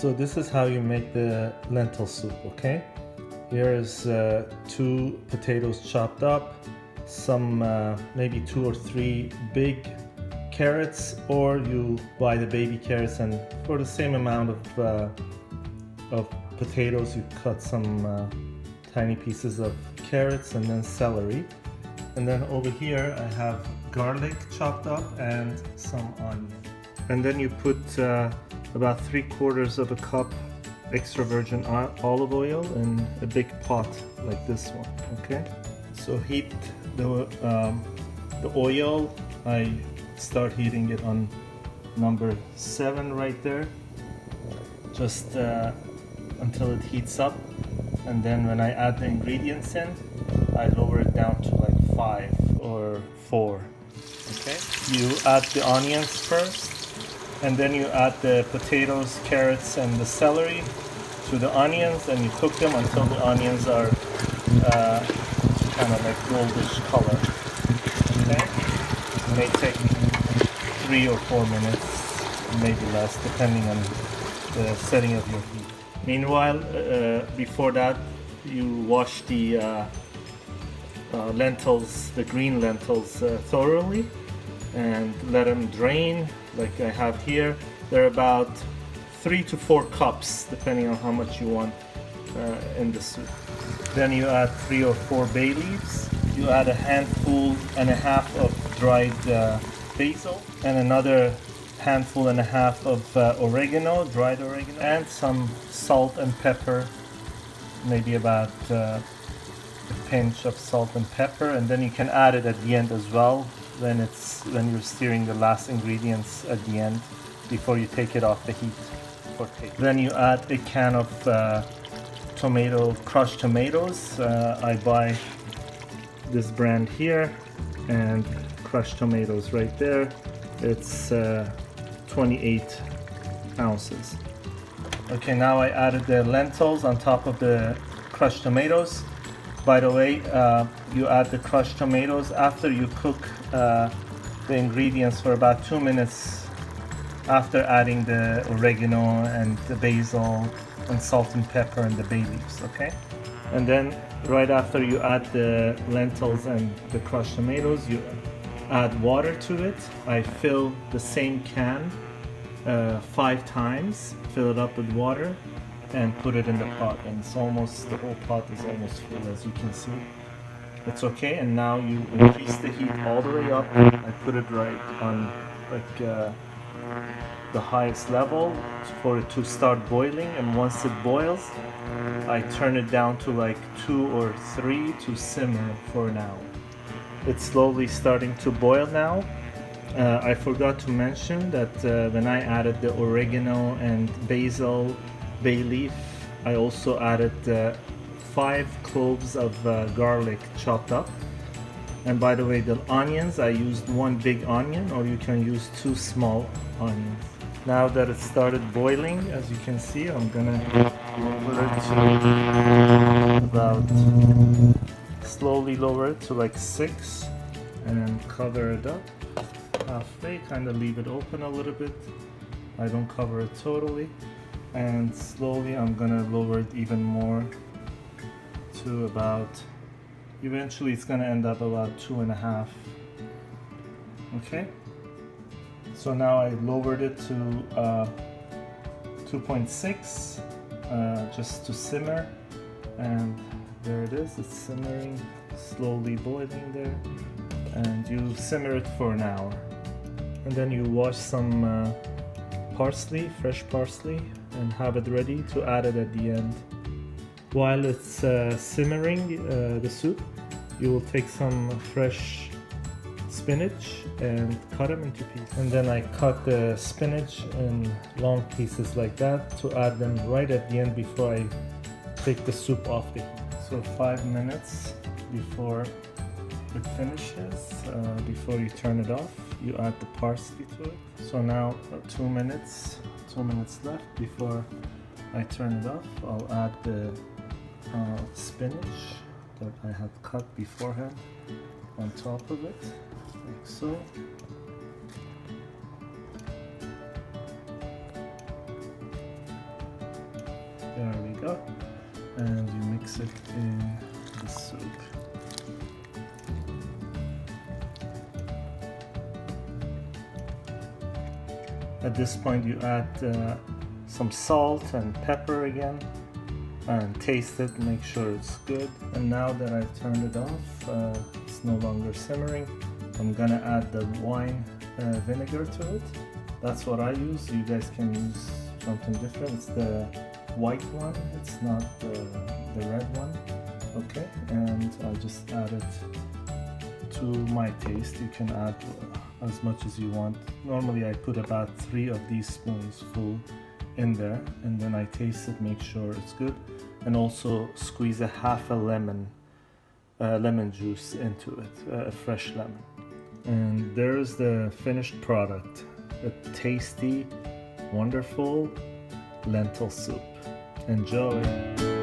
So this is how you make the lentil soup, okay? Here is 2 potatoes chopped up, some maybe 2 or 3 big carrots, or you buy the baby carrots, and for the same amount of potatoes you cut some tiny pieces of carrots and then celery. And then over here I have garlic chopped up and some onion. And then you put about 3/4 of a cup extra virgin olive oil in a big pot like this one, okay? So heat the oil. I start heating it on number 7 right there, just until it heats up. And then when I add the ingredients in, I lower it down to like 5 or 4, okay? You add the onions first, and then you add the potatoes, carrots, and the celery to the onions, and you cook them until the onions are kind of like goldish color. Okay? It may take 3 or 4 minutes, maybe less, depending on the setting of your heat. Meanwhile, before that, you wash the lentils, the green lentils, thoroughly, and let them drain like I have here. They're about 3 to 4 cups depending on how much you want in the soup. Then you add 3 or 4 bay leaves. You add a handful and a half of dried basil, and another handful and a half of oregano, dried oregano, and some salt and pepper, maybe about a pinch of salt and pepper. And then you can add it at the end as well when you're stirring the last ingredients at the end before you take it off the heat for taste. Then you add a can of crushed tomatoes. I buy this brand here, and crushed tomatoes right there. It's 28 ounces. Okay, now I added the lentils on top of the crushed tomatoes. By the way, you add the crushed tomatoes after you cook the ingredients for about 2 minutes after adding the oregano and the basil and salt and pepper and the bay leaves, okay? And then right after you add the lentils and the crushed tomatoes, you add water to it. I fill the same can 5 times, fill it up with water, and put it in the pot, and it's almost, the whole pot is almost full, as you can see. It's okay. And now you increase the heat all the way up. I put it right on like the highest level for it to start boiling, and once it boils I turn it down to like 2 or 3 to simmer for an hour. It's slowly starting to boil now. I forgot to mention that when I added the oregano and basil, bay leaf, I also added 5 cloves of garlic chopped up. And by the way, the onions, I used 1 big onion, or you can use 2 small onions. Now that it started boiling, as you can see, I'm gonna lower it to about, slowly lower it to like 6, and cover it up halfway, kind of leave it open a little bit. I don't cover it totally. And slowly I'm gonna lower it even more to about, eventually it's gonna end up about 2.5. Okay, so now I lowered it to 2.6 just to simmer, and there it is. It's simmering, slowly boiling there, and you simmer it for an hour. And then you wash some parsley, fresh parsley, and have it ready to add it at the end. While it's simmering the soup, you will take some fresh spinach and cut them into pieces. And then I cut the spinach in long pieces like that to add them right at the end before I take the soup off the heat. So 5 minutes before it finishes, before you turn it off, you add the parsley to it. So now 2 minutes left before I turn it off. I'll add the spinach that I had cut beforehand on top of it, like so. mix it in the soup. At this point you add some salt and pepper again and taste it, make sure it's good. And now that I've turned it off, it's no longer simmering, I'm gonna add the wine vinegar to it. That's what I use. You guys can use something different. It's the white one, it's not the red one. Okay, and I just add it to my taste. You can add as much as you want. Normally I put about 3 of these spoons full in there, and then I taste it, make sure it's good, and also squeeze a half a lemon juice into it, a fresh lemon. And there's the finished product, a tasty, wonderful lentil soup. Enjoy!